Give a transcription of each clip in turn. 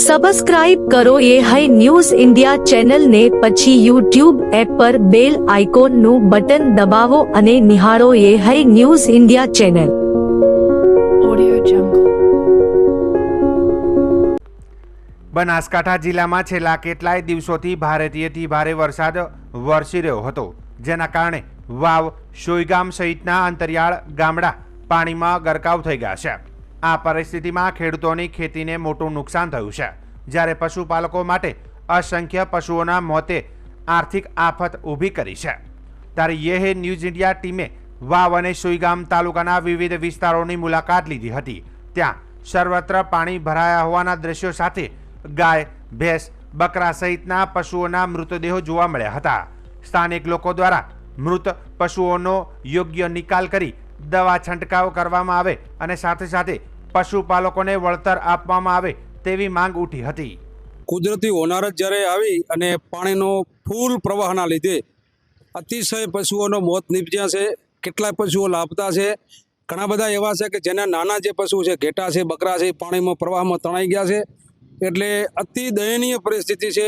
Subscribe કરો એ high news India ચેનલને, પછી યુટ્યુબ એપ પર બેલ આઇકોનનું બટન દબાવો અને નિહાળો એ high news India channel. Banaskantha જિલ્લામાં છેલ્લા કેટલાય દિવસોથી ભારેથી ભારે વરસાદ વરસી રહ્યો હતો, જેના કારણે વાવ, સોયગામ સહિતના અંતરિયાળ ગામડા પાણીમાં ગરકાવ થઈ ગયા છે. આ પરિસ્થિતિમાં ખેડૂતોની ખેતીને મોટું નુકસાન થયું છે, જ્યારે પશુપાલકો માટે અસંખ્ય પશુઓના મોતે આર્થિક આફત ઊભી કરી છે. ત્યારે યે ન્યૂઝ ઇન્ડિયા ટીમે વાવ અને સોયગામ તાલુકાના વિવિધ વિસ્તારોની મુલાકાત લીધી હતી. ત્યાં સર્વત્ર પાણી ભરાયા હોવાના દ્રશ્યો સાથે ગાય, ભેંસ, બકરા સહિતના પશુઓના મૃતદેહો જોવા મળ્યા હતા. સ્થાનિક લોકો દ્વારા મૃત પશુઓનો યોગ્ય નિકાલ કરી દવા છંટકાવ કરવામાં આવે અને સાથે સાથે પશુપાલકોને વળતર આપવામાં આવે તેવી માંગ ઉઠી હતી. કુદરતી હોનારત જ્યારે આવી અને પાણીનો ફૂલ પ્રવાહના લીધે અતિશય પશુઓનો મોત નીપજ્યા છે. કેટલાય પશુઓ લાપતા છે. ઘણા બધા એવા છે કે જેના નાના જે પશુ છે, ઘેટા છે, બકરા છે, પાણીમાં પ્રવાહમાં તણાઈ ગયા છે. એટલે અતિ દયનીય પરિસ્થિતિ છે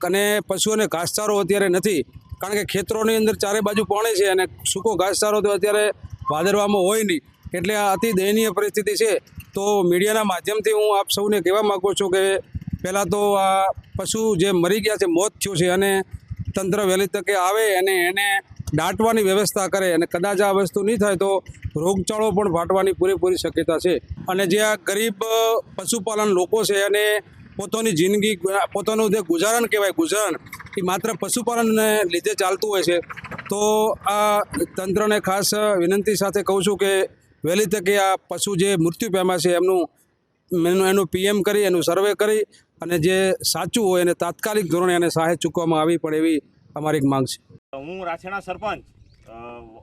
અને પશુઓને ઘાસચારો અત્યારે નથી, કારણ કે ખેતરોની અંદર ચારે બાજુ પાણી છે અને સૂકો ઘાસચારો તો અત્યારે ભાદરવામાં હોય નહીં. એટલે આ અતિ દયનીય પરિસ્થિતિ છે. તો મીડિયાના માધ્યમથી હું આપ સૌને કહેવા માગું છું કે પહેલાં તો આ પશુ જે મરી ગયા છે, મોત થયું છે, અને તંત્ર વહેલી તકે આવે અને એને દાટવાની વ્યવસ્થા કરે. અને કદાચ આ વસ્તુ નહીં થાય તો રોગચાળો પણ ફાટવાની પૂરેપૂરી શક્યતા છે. અને જે આ ગરીબ પશુપાલન લોકો છે અને પોતાની જિંદગી, પોતાનું જે ગુજરાન કહેવાય, ગુજરાન એ માત્ર પશુપાલનને લીધે ચાલતું હોય છે. તો આ તંત્રને ખાસ વિનંતી સાથે કહું છું કે વહેલી તકે આ પશુ જે મૃત્યુ પામ્યા છે એનું પીએમ કરી, એનું સર્વે કરી અને જે સાચું હોય એને તાત્કાલિક ધોરણે એને સહાય ચૂકવવામાં આવી પડે એવી અમારી એક માંગ છે. હું રાછેણા સરપંચ.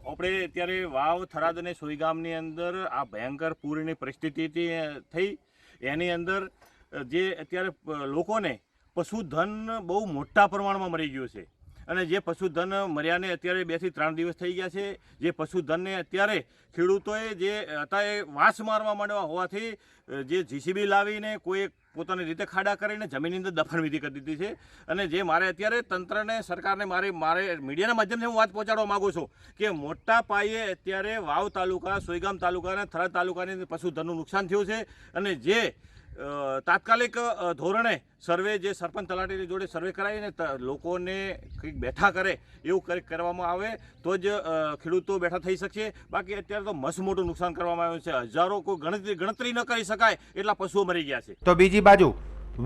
આપણે અત્યારે વાવ, થરાદ અને સોયગામની અંદર આ ભયંકર પૂરની પરિસ્થિતિ થઈ. એની અંદર જે અત્યારે લોકોને પશુધન બહુ મોટા પ્રમાણમાં મરી ગયું છે અને જે પશુધન મર્યાને અત્યારે 2 થી 3 દિવસ થઈ ગયા છે. જે પશુધનને અત્યારે ખેડૂતોએ જે હતા એ વાંસ મારવા માંડવા હોવાથી જે જીસીબી લાવીને કોઈ પોતાની રીતે ખાડા કરીને જમીનની અંદર દફનવિધિ કરી દીધી છે. અને જે મારે અત્યારે તંત્રને, સરકારને મારે મીડિયાના માધ્યમથી હું વાત પહોંચાડવા માગું છું કે મોટા પાયે અત્યારે વાવ તાલુકા, સોયગામ તાલુકા અને થરાદ તાલુકાની પશુધનનું નુકસાન થયું છે. અને જે તાત્કાલિક ધોરણે સર્વે, જે સરપંચ તલાટીની જોડે સર્વે કરાવીને લોકોને કંઈક બેઠા કરે એવું કંઈક કરવામાં આવે તો જ ખેડૂતો બેઠા થઈ શકશે. બાકી અત્યારે તો મસ્ત મોટું નુકસાન કરવામાં આવ્યું છે. હજારો, કોઈ ગણતરી ન કરી શકાય એટલા પશુઓ મરી ગયા છે. તો બીજી બાજુ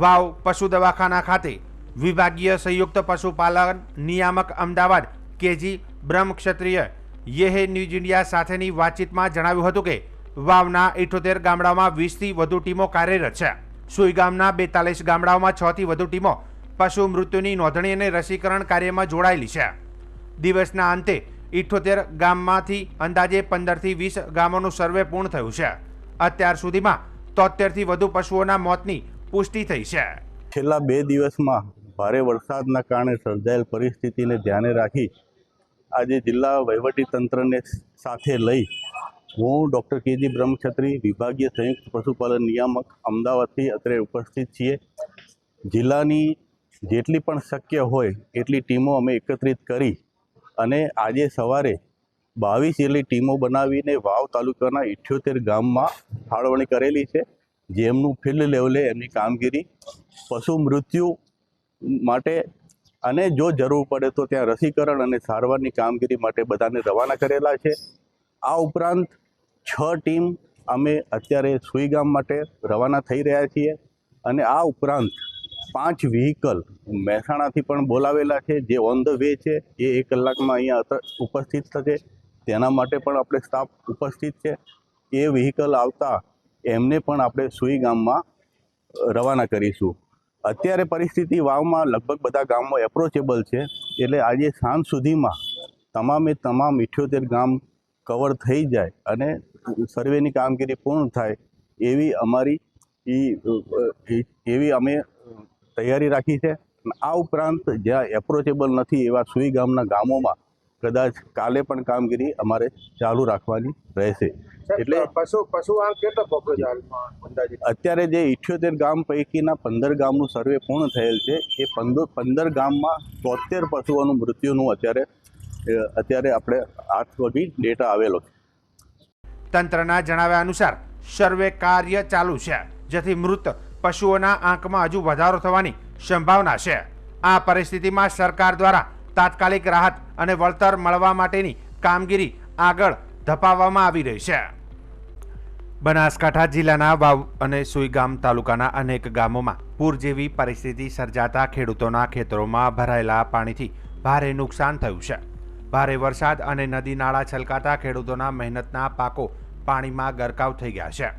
વાવ પશુ દવાખાના ખાતે વિભાગીય સંયુક્ત પશુપાલન નિયામક અમદાવાદ કેજી બ્રહ્મક્ષત્રિય યે ન્યૂઝ ઇન્ડિયા સાથેની વાતચીતમાં જણાવ્યું હતું કે વાવના 78 ગામડાઓમાં 20 થી વધુ ટીમો કાર્યરત છે. સોયગામના 42 ગામડાઓમાં 6 થી વધુ ટીમો પશુ મૃત્યુની નોંધણી અને રસીકરણ કાર્યમાં જોડાયેલી છે. દિવસના અંતે 78 ગામમાંથી અંદાજે 15 થી 20 ગામોનું સર્વે પૂર્ણ થયું છે. અત્યાર સુધીમાં 73 થી વધુ પશુઓના મોતની પુષ્ટિ થઈ છે. છેલ્લા 2 દિવસમાં ભારે વરસાદના કારણે સર્જાયેલ પરિસ્થિતિને ધ્યાને રાખી આજે જિલ્લા વહીવટી તંત્રને સાથે લઈ હું ડૉક્ટર કેજી બ્રહ્મક્ષત્રી, વિભાગીય સંયુક્ત પશુપાલન નિયામક અમદાવાદથી અત્રે ઉપસ્થિત છીએ. જિલ્લાની જેટલી પણ શક્ય હોય એટલી ટીમો અમે એકત્રિત કરી અને આજે સવારે 22 જેટલી ટીમો બનાવીને વાવ તાલુકાના 78 ગામમાં ફાળવણી કરેલી છે. જેમનું ફિલ્ડ લેવલે એમની કામગીરી પશુ મૃત્યુ માટે અને જો જરૂર પડે તો ત્યાં રસીકરણ અને સારવારની કામગીરી માટે બધાને રવાના કરેલા છે. આ ઉપરાંત 6 ટીમ અમે અત્યારે સોયગામ માટે રવાના થઈ રહ્યા છીએ અને આ ઉપરાંત 5 વ્હીકલ મહેસાણાથી પણ બોલાવેલા છે, જે ઓન ધ વે છે. એ 1 કલાકમાં અહીંયા ઉપસ્થિત થશે. તેના માટે પણ આપણે સ્ટાફ ઉપસ્થિત છે. એ વ્હીકલ આવતા એમને પણ આપણે સોયગામમાં રવાના કરીશું. અત્યારે પરિસ્થિતિ વાવમાં લગભગ બધા ગામો એપ્રોચેબલ છે. એટલે આજે સાંજ સુધીમાં તમામે તમામ 78 ગામ કવર થઈ જાય અને સર્વેની કામગીરી પૂર્ણ થાય એવી અમે તૈયારી રાખી છે. આ ઉપરાંત જ્યાં એપ્રોચેબલ નથી એવા સોયગામના ગામોમાં કદાચ કાલે પણ કામગીરી અમારે ચાલુ રાખવાની રહેશે. એટલે પશુઆંક કેટલો પકડ્યો છે હાલમાં અંદાજિત? અત્યારે જે 78 ગામ પૈકીના 15 ગામનું સર્વે પૂર્ણ થયેલ છે. એ 15 ગામમાં 73 પશુઓનું મૃત્યુનું અત્યારે આપણે 8 વાગે ડેટા આવેલો છે. તંત્રના જણાવ્યા અનુસાર સર્વે કાર્ય ચાલુ છે, જેથી મૃત પશુઓના આંકમાં હજુ વધારો થવાની સંભાવના છે. આ પરિસ્થિતિમાં સરકાર દ્વારા તાત્કાલિક રાહત અને વળતર મળવા માટેની કામગીરી આગળ ધપાવવામાં આવી રહી છે. બનાસકાંઠા જિલ્લાના વાવ અને સુઈગામ તાલુકાના અનેક ગામોમાં પૂર જેવી પરિસ્થિતિ સર્જાતા ખેડૂતોના ખેતરોમાં ભરાયેલા પાણીથી ભારે નુકસાન થયું છે. ભારે વરસાદ અને નદી નાળા છલકાતા ખેડૂતોના મહેનતના પાકો પાણીમાં ગરકાવ થઈ ગયા છે.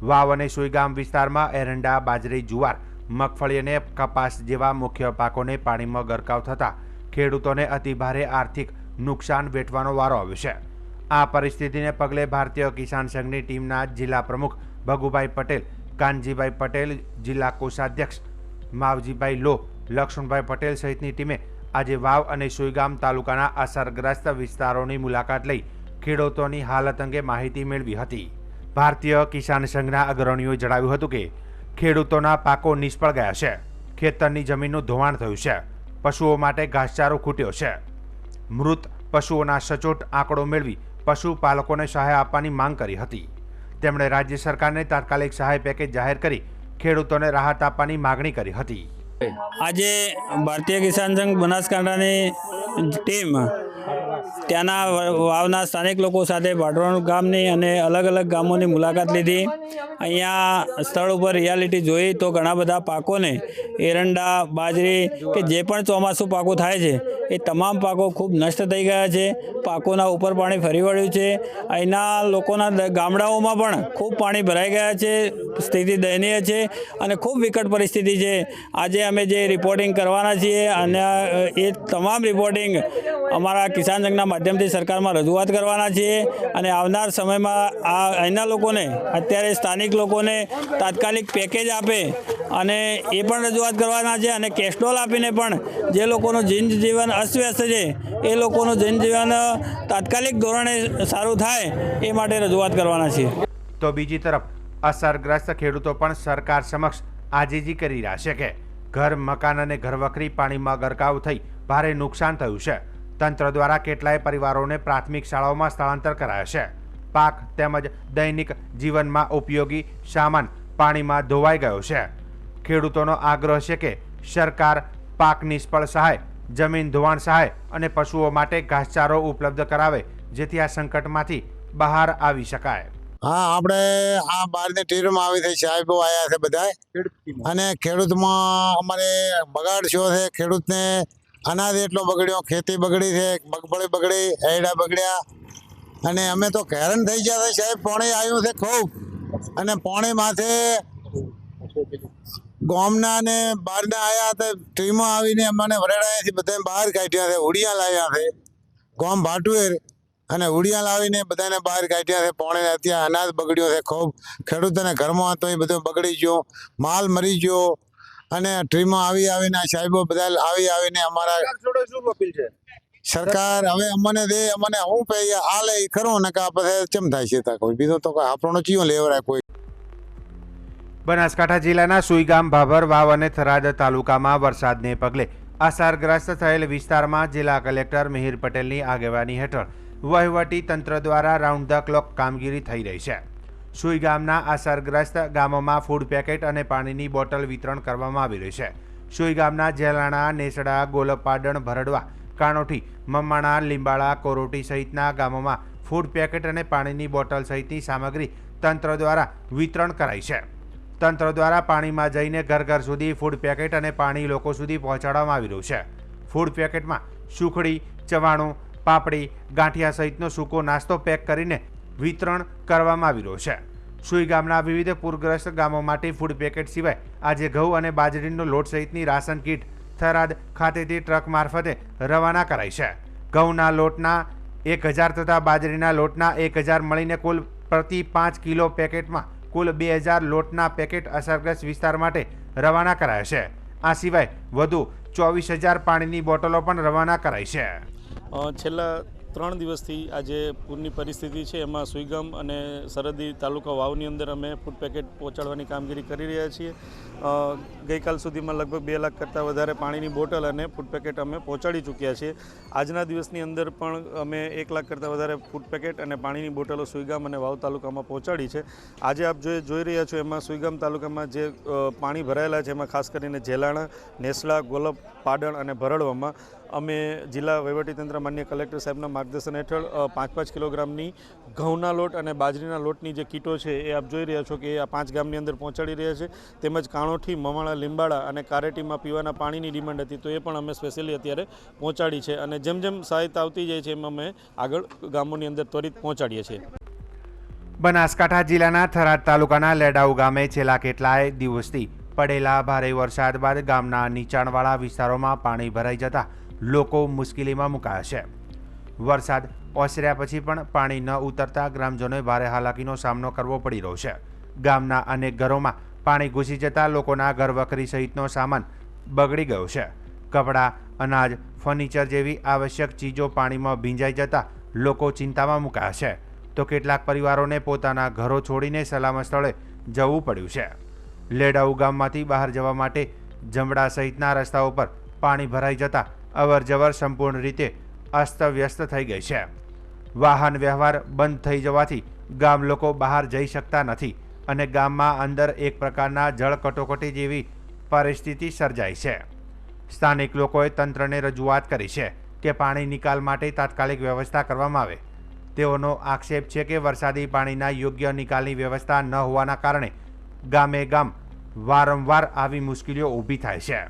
વાવ અને સુઈગામ વિસ્તારમાં એરંડા, બાજરી, જુવાર, મગફળી અને કપાસ જેવા મુખ્ય પાકોને પાણીમાં ગરકાવ થતાં ખેડૂતોને અતિભારે આર્થિક નુકસાન વેઠવાનો વારો આવ્યો છે. આ પરિસ્થિતિને પગલે ભારતીય કિસાન સંઘની ટીમના જિલ્લા પ્રમુખ ભગુભાઈ પટેલ, કાનજીભાઈ પટેલ, જિલ્લા કોષાધ્યક્ષ માવજીભાઈ લો, લક્ષ્મણભાઈ પટેલ સહિતની ટીમે આજે વાવ અને સુઈગામ તાલુકાના અસરગ્રસ્ત વિસ્તારોની મુલાકાત લઈ ખેડૂતોની હાલત અંગે માહિતી મેળવી હતી. ભારતીય કિસાન સંઘના અગ્રણીઓએ જણાવ્યું હતું કે ખેડૂતોના પાકો નિષ્ફળ ગયા છે, ખેતરની જમીનનું ધોવાણ થયું છે, પશુઓ માટે ઘાસચારો ખૂટ્યો છે. મૃત પશુઓના સચોટ આંકડો મેળવી પશુપાલકોને સહાય આપવાની માંગ કરી હતી. તેમણે રાજ્ય સરકારને તાત્કાલિક સહાય પેકેજ જાહેર કરી ખેડૂતોને રાહત આપવાની માગણી કરી હતી. આજે ભારતીય કિસાન સંઘ બનાસકાંઠાની ટીમ ત્યાંના વાવના સ્થાનિક લોકો સાથે ભાટોણ ગામની અને અલગ અલગ ગામોની મુલાકાત લીધી. અહીંયા સ્થળ ઉપર રિયાલિટી જોઈ તો ઘણા બધા પાકોને એરંડા, બાજરી કે જે પણ ચોમાસું પાકો થાય છે એ તમામ પાકો ખૂબ નષ્ટ થઈ ગયા છે. પાકોના ઉપર પાણી ફરી વળ્યું છે. અહીંના લોકોના ગામડાઓમાં પણ ખૂબ પાણી ભરાઈ ગયા છે. સ્થિતિ દયનીય છે અને ખૂબ વિકટ પરિસ્થિતિ છે. આજે અમે જે રિપોર્ટિંગ કરવાના છીએ અને એ તમામ રિપોર્ટિંગ અમારા કિસાન સંઘના માધ્યમથી સરકારમાં રજૂઆત કરવાના છીએ અને આવનાર સમયમાં અહીંના લોકોને, અત્યારે સ્થાનિક લોકોને તાત્કાલિક પેકેજ આપે અને એ પણ રજૂઆત કરવાના છે અને કેસ્ટોલ આપીને પણ જે લોકોનું જનજીવન અસ્તવ્યસ્ત છે એ લોકોનું જનજીવન તાત્કાલિક ધોરણે સારું થાય એ માટે રજૂઆત કરવાના છીએ. તો બીજી તરફ અસરગ્રસ્ત ખેડૂતો પણ સરકાર સમક્ષ આજીજી કરી રહ્યા છે કે ઘર, મકાન અને ઘરવખરી પાણીમાં ગરકાવ થઈ ભારે નુકસાન થયું છે. તંત્ર દ્વારા કેટલાય પરિવારોને પ્રાથમિક શાળાઓમાં સ્થળાંતર કરાયા છે. પાક તેમજ દૈનિક જીવનમાં ઉપયોગી સામાન પાણીમાં ધોવાઈ ગયો છે. ખેડૂતોનો આગ્રહ છે કે સરકાર પાક નિષ્ફળ સહાય, જમીન ધોવાણ સહાય અને પશુઓ માટે ઘાસચારો ઉપલબ્ધ કરાવે, જેથી આ સંકટમાંથી બહાર આવી શકાય. હા, આપણે આ બહારની ટીમમાં આવી થઈ, સાહેબો આવ્યા છે બધા અને ખેડૂતમાં અમારે બગાડ થયો છે. ખેડૂતને અનાજ એટલો બગડ્યો, ખેતી બગડી છે, મગફળી બગડી, એરડા બગડ્યા અને અમે તો હેરાન થઈ ગયા છે સાહેબ. પાણી આવ્યું છે ખૂબ અને પાણી માથે ગામના ને બહારના આવ્યા હતા. ટીમો આવીને અમને વરેડાયાથી બધા બહાર કાઢ્યા છે. ઉડિયા લાવ્યા છે ગામ ભાટુએર અને ઉડિયા લાવીને બધાને બહાર કાઢ્યા છે. પાણી અત્યારે અનાજ બગડ્યો છે ખૂબ. ખેડૂતોને ઘરમાં હતો એ બધું બગડી ગયો, માલ મરી ગયો અને ટીમો આવીને સાહેબો બધા આવીને અમારા સરકાર હવે અમને દે, અમને હું પૈ આ લે ખરું ને કા પછી ચમ થાય છે કોઈ બીજો તો આપણો ચિયો લેવરાય કોઈ. બનાસકાંઠા જિલ્લાના સુઈગામ, ભાભર, વાવ અને થરાદ તાલુકામાં વરસાદને પગલે અસરગ્રસ્ત થયેલ વિસ્તારમાં જિલ્લા કલેક્ટર મિહિર પટેલની આગેવાની હેઠળ વહીવટી તંત્ર દ્વારા રાઉન્ડ ધ ક્લોક કામગીરી થઈ રહી છે. સુઈગામના અસરગ્રસ્ત ગામોમાં ફૂડ પેકેટ અને પાણીની બોટલ વિતરણ કરવામાં આવી રહ્યું છે. સુઈગામના જેલાણા, નેસડા, ગોલપાડણ, ભરડવા, કાણોઠી, મમ્માણા, લીંબાળા, કોરોટી સહિતના ગામોમાં ફૂડ પેકેટ અને પાણીની બોટલ સહિતની સામગ્રી તંત્ર દ્વારા વિતરણ કરાઈ છે. તંત્ર દ્વારા પાણીમાં જઈને ઘર ઘર સુધી ફૂડ પેકેટ અને પાણી લોકો સુધી પહોંચાડવામાં આવી રહ્યું છે. ફૂડ પેકેટમાં સુખડી, ચવાણું, પાપડી, ગાંઠિયા સહિતનો સૂકો નાસ્તો પેક કરીને વિતરણ કરવામાં આવી રહ્યો છે. સુઈગામના વિવિધ પૂરગ્રસ્ત ગામો માટે ફૂડ પેકેટ સિવાય આજે ઘઉં અને બાજરીનો લોટ સહિતની રાશન કીટ થરાદ ખાતેથી ટ્રક મારફતે રવાના કરાઈ છે. ઘઉંના લોટના 1000 તથા બાજરીના લોટના 1000 મળીને કુલ પ્રતિ 5 કિલો પેકેટમાં કુલ 2000 લોટના પેકેટ અસરગ્રસ્ત વિસ્તાર માટે રવાના કરાયા છે. આ સિવાય વધુ 24000 પાણીની બોટલો પણ રવાના કરાઈ છે. છેલ્લા 3 દિવસથી આ જે પૂરની પરિસ્થિતિ છે એમાં સુઈગામ અને સરહદી તાલુકા વાવની અંદર અમે ફૂડ પેકેટ પહોંચાડવાની કામગીરી કરી રહ્યા છીએ. ગઈકાલ સુધીમાં લગભગ 2 લાખ કરતાં વધારે પાણીની બોટલ અને ફૂડ પેકેટ અમે પહોંચાડી ચૂક્યા છીએ. આજના દિવસની અંદર પણ અમે 1 લાખ કરતાં વધારે ફૂડ પેકેટ અને પાણીની બોટલો સુઈગામ અને વાવ તાલુકામાં પહોંચાડી છે. આજે આપ જોઈ રહ્યા છો એમાં સુઈગામ તાલુકામાં જે પાણી ભરાયેલા છે એમાં ખાસ કરીને જેલાણા, નેસડા, ગોલપ, પાડણ અને ભરડવામાં અમે જિલ્લા વહીવટીતંત્ર માન્ય કલેક્ટર સાહેબના માર્ગદર્શન હેઠળ 5-5 કિલોગ્રામની ઘઉંના લોટ અને બાજરીના લોટની જે કીટો છે એ આપ જોઈ રહ્યા છો કે આ 5 ગામની અંદર પહોંચાડી રહ્યા છે. તેમજ કાણોઠી, મવાણા, લીંબાડા અને કારેટીમાં પીવાના પાણીની ડિમાન્ડ હતી તો એ પણ અમે સ્પેશિયલી અત્યારે પહોંચાડી છે અને જેમ જેમ સહાયતા આવતી જાય છે એમ અમે આગળ ગામોની અંદર ત્વરિત પહોંચાડીએ છીએ. બનાસકાંઠા જિલ્લાના થરાદ તાલુકાના લેડાઉ ગામે છેલ્લા કેટલાય દિવસથી પડેલા ભારે વરસાદ બાદ ગામના નીચાણવાળા વિસ્તારોમાં પાણી ભરાઈ જતા લોકો મુશ્કેલીમાં મુકાયા છે. વરસાદ ઓસર્યા પછી પણ પાણી ન ઉતરતા ગ્રામજનોએ ભારે હાલાકીનો સામનો કરવો પડી રહ્યો છે. ગામના અનેક ઘરોમાં પાણી ઘૂસી જતા લોકોના ઘરવખરી સહિતનો સામાન બગડી ગયો છે. કપડાં, અનાજ, ફર્નિચર જેવી આવશ્યક ચીજો પાણીમાં ભીંજાઈ જતા લોકો ચિંતામાં મુકાયા છે તો કેટલાક પરિવારોને પોતાના ઘરો છોડીને સલામત સ્થળે જવું પડ્યું છે. લેડાઉ ગામમાંથી બહાર જવા માટે જમડા સહિતના રસ્તાઓ પર પાણી ભરાઈ જતા અવરજવર સંપૂર્ણ રીતે અસ્તવ્યસ્ત થઈ ગઈ છે. વાહન વ્યવહાર બંધ થઈ જવાથી ગામ લોકો બહાર જઈ શકતા નથી અને ગામમાં અંદર એક પ્રકારના જળ કટોકટી જેવી પરિસ્થિતિ સર્જાઈ છે. સ્થાનિક લોકોએ તંત્રને રજૂઆત કરી છે કે પાણી નિકાલ માટે તાત્કાલિક વ્યવસ્થા કરવામાં આવે. તેઓનો આક્ષેપ છે કે વરસાદી પાણીના યોગ્ય નિકાલની વ્યવસ્થા ન હોવાના કારણે ગામે ગામ વારંવાર આવી મુશ્કેલીઓ ઊભી થાય છે.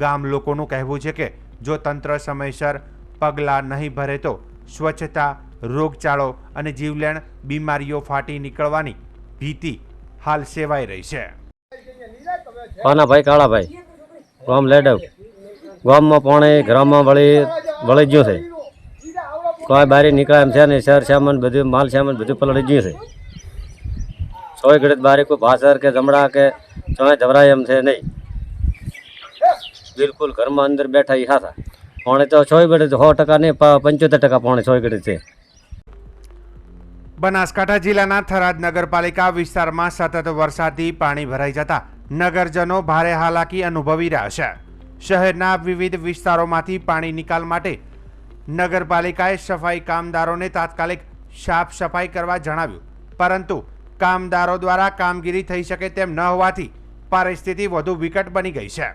ગામ લોકોનું કહેવું છે કે જો તંત્ર સમયસર પગલાં નહીં ભરે તો સ્વચ્છતા, રોગચાળો અને જીવલેણ બીમારીઓ ફાટી નીકળવાની ભીતિ હાલ સેવાઈ રહી છે. પાનાભાઈ કાળાભાઈ, ગામ લેડવ. ગામમાં પાણી ઘરમાં વળી ગયું છે. કોઈ બારી નીકળે એમ છે ને શહેર સામાન બધું માલ સામાન બધું પલળી ગયું છે. 100 ઘડીત બારી કોઈ ભાસર કે જમડા કે ચોય જવરાય એમ છે નહીં. બિલકુલ ઘરમાં અંદર બેઠા એ હાથા પાણી તો 100 ઘડીત 100% નહીં 75% પાણી 100 ઘડીત છે. બનાસકાંઠા જિલ્લાના થરાદ નગરપાલિકા વિસ્તારમાં સતત વરસાદથી પાણી ભરાઈ જતા નગરજનો ભારે હાલાકી અનુભવી રહ્યા છે. શહેરના વિવિધ વિસ્તારોમાંથી પાણી નિકાલ માટે નગરપાલિકાએ સફાઈ કામદારોને તાત્કાલિક સાફ સફાઈ કરવા જણાવ્યું, પરંતુ કામદારો દ્વારા કામગીરી થઈ શકે તેમ ન હોવાથી પરિસ્થિતિ વધુ વિકટ બની ગઈ છે.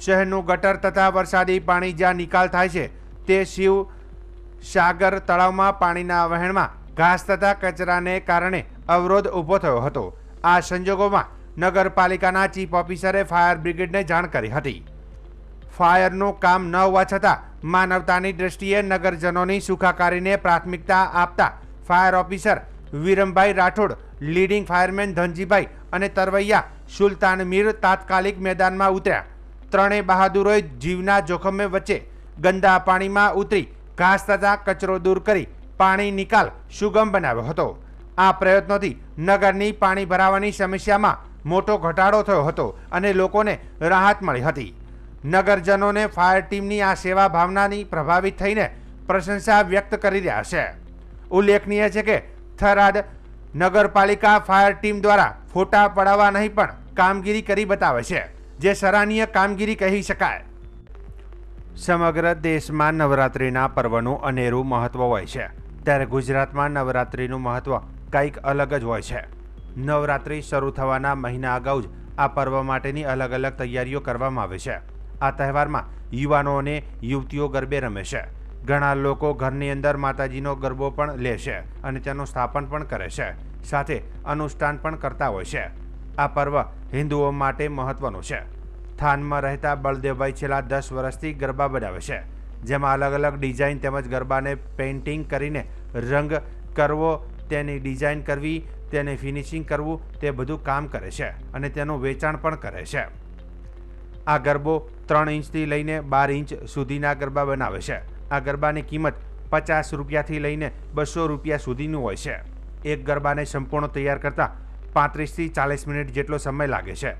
શહેરનું ગટર તથા વરસાદી પાણી જ્યાં નિકાલ થાય છે તે શિવ સાગર તળાવમાં પાણીના વહેણમાં ઘાસ તથા કચરાને કારણે અવરોધ ઊભો થયો હતો. આ સંજોગોમાં નગરપાલિકાના ચીફ ઓફિસરે ફાયર બ્રિગેડને જાણ કરી હતી. ફાયરનું કામ ન હોવા છતાં માનવતાની દ્રષ્ટિએ નગરજનોની સુખાકારીને પ્રાથમિકતા આપતા fire officer Virambhai Rathod, leading fireman Dhanjibhai અને તરવૈયા સુલતાન મીર તાત્કાલિક મેદાનમાં ઉતર્યા. ત્રણેય બહાદુરોએ જીવના જોખમે વચ્ચે ગંદા પાણીમાં ઉતરી ઘાસ તથા કચરો દૂર કરી પાણી નિકાલ સુગમ બનાવ્યો હતો. આ પ્રયત્નોથી નગરની પાણી ભરાવાની સમસ્યામાં મોટો ઘટાડો થયો હતો અને લોકોને રાહત મળી હતી. નગરજનોને ફાયર ટીમની આ સેવા ભાવનાની પ્રભાવિત થઈને પ્રશંસા વ્યક્ત કરી રહ્યા છે. ઉલ્લેખનીય છે કે થરાદ નગરપાલિકા ફાયર ટીમ દ્વારા ફોટા પડાવવા નહીં પણ કામગીરી કરી બતાવે છે, જે સરાહનીય કામગીરી કહી શકાય. સમગ્ર દેશમાં નવરાત્રિના પર્વનું અનેરું મહત્વ હોય છે, ત્યારે ગુજરાતમાં નવરાત્રિનું મહત્વ કંઈક અલગ જ હોય છે. નવરાત્રિ શરૂ થવાના મહિના અગાઉ જ આ પર્વ માટેની અલગ અલગ તૈયારીઓ કરવામાં આવે છે. આ તહેવારમાં યુવાનો અને યુવતીઓ ગરબે રમે છે. ઘણા લોકો ઘરની અંદર માતાજીનો ગરબો પણ લે છે અને તેનું સ્થાપન પણ કરે છે, સાથે અનુષ્ઠાન પણ કરતા હોય છે. આ પર્વ હિન્દુઓ માટે મહત્વનું છે. થાનમાં રહેતા બળદેવભાઈ છેલ્લા 10 વર્ષથી ગરબા બનાવે છે, જેમાં અલગ અલગ ડિઝાઇન તેમજ ગરબાને પેઇન્ટિંગ કરીને રંગ કરવો, તેની ડિઝાઇન કરવી, તેને ફિનિશિંગ કરવું, તે બધું કામ કરે છે અને તેનું વેચાણ પણ કરે છે. આ ગરબો 3 ઇંચથી લઈને 12 ઇંચ સુધીના ગરબા બનાવે છે. આ ગરબાની કિંમત 50 રૂપિયાથી લઈને 200 રૂપિયા સુધીનું હોય છે. એક ગરબાને સંપૂર્ણ તૈયાર કરતાં 35 થી 40 મિનિટ જેટલો સમય લાગે છે.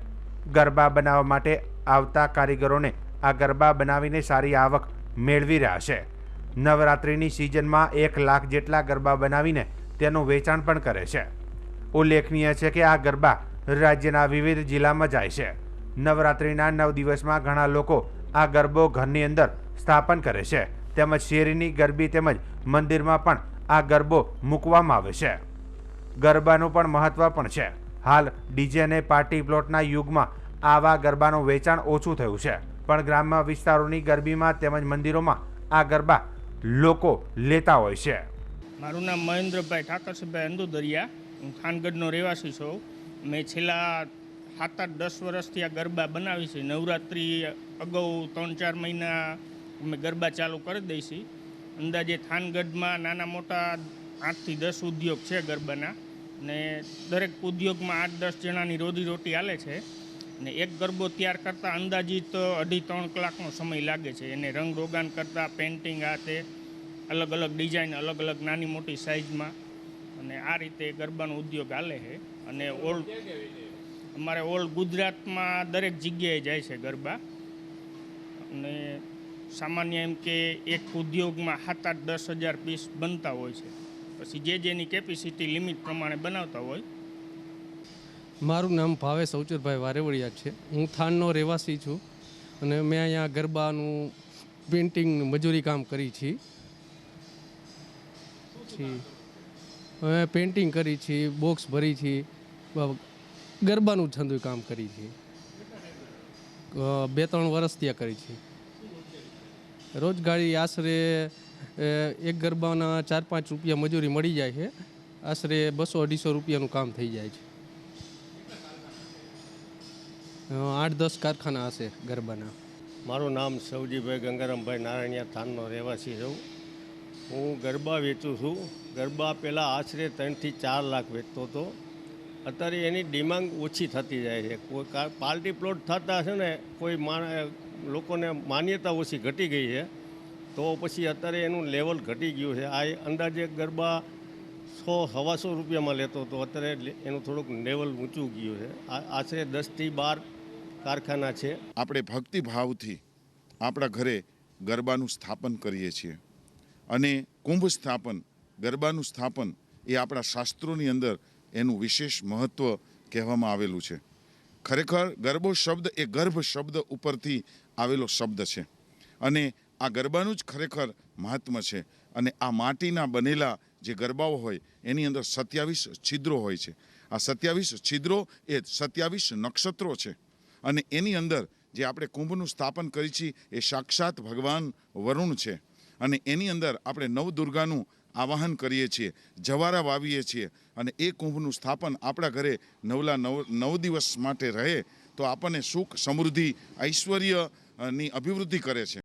ગરબા બનાવવા માટે આવતા કારીગરોને આ ગરબા બનાવીને સારી આવક મેળવી રહ્યા છે. નવરાત્રિની સિઝનમાં 1 લાખ જેટલા ગરબા બનાવીને તેનું વેચાણ પણ કરે છે. ઉલ્લેખનીય છે કે આ ગરબા રાજ્યના વિવિધ જિલ્લામાં જાય છે. નવરાત્રિના 9 દિવસમાં ઘણા લોકો આ ગરબો ઘરની અંદર સ્થાપન કરે છે, તેમજ શેરીની ગરબી તેમજ મંદિરમાં પણ આ ગરબો મૂકવામાં આવે છે. ગરબાનું પણ મહત્વ પણ છે. હાલ ડીજે અને પાર્ટી પ્લોટના યુગમાં આવા ગરબાનું વેચાણ ઓછું થયું છે, પણ ગ્રામ્ય વિસ્તારોની ગરબીમાં તેમજ મંદિરોમાં આ ગરબા લોકો લેતા હોય છે. મારું નામ મહેન્દ્રભાઈ ઠાકરસિંહભાઈ અંદુદરિયા, હું થાનગઢનો રહેવાસી છું. મેં છેલ્લા 7-8-10 વર્ષથી આ ગરબા બનાવી છે. નવરાત્રિ અગાઉ 3-4 મહિના અમે ગરબા ચાલુ કરી દઈશી. અંદાજે થાનગઢમાં નાના મોટા 8થી 10 ઉદ્યોગ છે ગરબાના, ને દરેક ઉદ્યોગમાં 8-10 જણાની રોજીરોટી હાલે છે. ને એક ગરબો તૈયાર કરતાં અંદાજિત 2.5-3 કલાકનો સમય લાગે છે. એને રંગ રોગાન કરતાં, પેઇન્ટિંગ આ તે અલગ અલગ ડિઝાઇન, અલગ અલગ નાની મોટી સાઇઝમાં, અને આ રીતે ગરબાનો ઉદ્યોગ હાલે છે. અને અમારે ઓલ ગુજરાતમાં દરેક જગ્યાએ જાય છે ગરબા. અને સામાન્ય એમ કે એક ઉદ્યોગમાં 7-8-10 હજાર પીસ બનતા હોય છે. પછી જેની કેપેસિટી લિમિટ પ્રમાણે બનાવતા હોય. મારું નામ ભાવેશ અવચરભાઈ વારેવડિયા છે. હું થાનનો રહેવાસી છું અને મેં અહીંયા ગરબાનું પેઇન્ટિંગ મજૂરી કામ કરી છીએ. અમે પેઇન્ટિંગ કરી છીએ, બોક્સ ભરી છીએ, ગરબાનું છંદુ કામ કરી છીએ. 2-3 વર્ષ ત્યાં કરી છે. રોજગારી આશરે એક ગરબાના 4-5 રૂપિયા મજૂરી મળી જાય છે. આશરે 200-250 રૂપિયાનું કામ થઈ જાય છે. 8-10 કારખાના હશે ગરબાના. મારું નામ સવજીભાઈ ગંગારામભાઈ નારાયણિયા, થાનનો રહેવાસી છું. હું ગરબા વેચું છું. ગરબા પહેલાં આશરે 3થી 4 લાખ વેચતો હતો. અત્યારે એની ડિમાન્ડ ઓછી થતી જાય છે. કોઈ પાર્ટી પ્લોટ થતા છે ને, કોઈ લોકોને માન્યતા ઓછી ઘટી ગઈ છે, તો પછી અત્યારે એનું લેવલ ઘટી ગયું છે. આ અંદાજે ગરબા 100-125 રૂપિયામાં લેતો હતો, અત્યારે એનું થોડુંક લેવલ ઊંચું ગયું છે. આશરે 10થી 12 કારખાના છે. આપણે ભક્તિભાવથી આપણા ઘરે ગરબાનું સ્થાપન કરીએ છીએ, અને કુંભ સ્થાપન, ગરબાનું સ્થાપન એ આપણા શાસ્ત્રોની અંદર એનું વિશેષ મહત્ત્વ કહેવામાં આવેલું છે. ખરેખર ગરબો શબ્દ એ ગર્ભ શબ્દ ઉપરથી આવેલો શબ્દ છે, અને આ ગરબાનું જ ખરેખર મહાત્મ્ય છે. અને આ માટીના બનેલા જે ગરબાઓ હોય એની અંદર 27 છિદ્રો હોય છે. આ 27 છિદ્રો એ 27 નક્ષત્રો છે, અને એની અંદર જે આપણે કુંભનું સ્થાપન કરી છીએ એ સાક્ષાત ભગવાન વરુણ છે. અને એની અંદર આપણે નવદુર્ગાનું આવાહન કરીએ છીએ, જવારા વાવીએ છીએ, અને એ કુંભનું સ્થાપન આપણા ઘરે 9 દિવસ માટે રહે તો આપણને સુખ, સમૃદ્ધિ, ઐશ્વર્યની અભિવૃદ્ધિ કરે છે.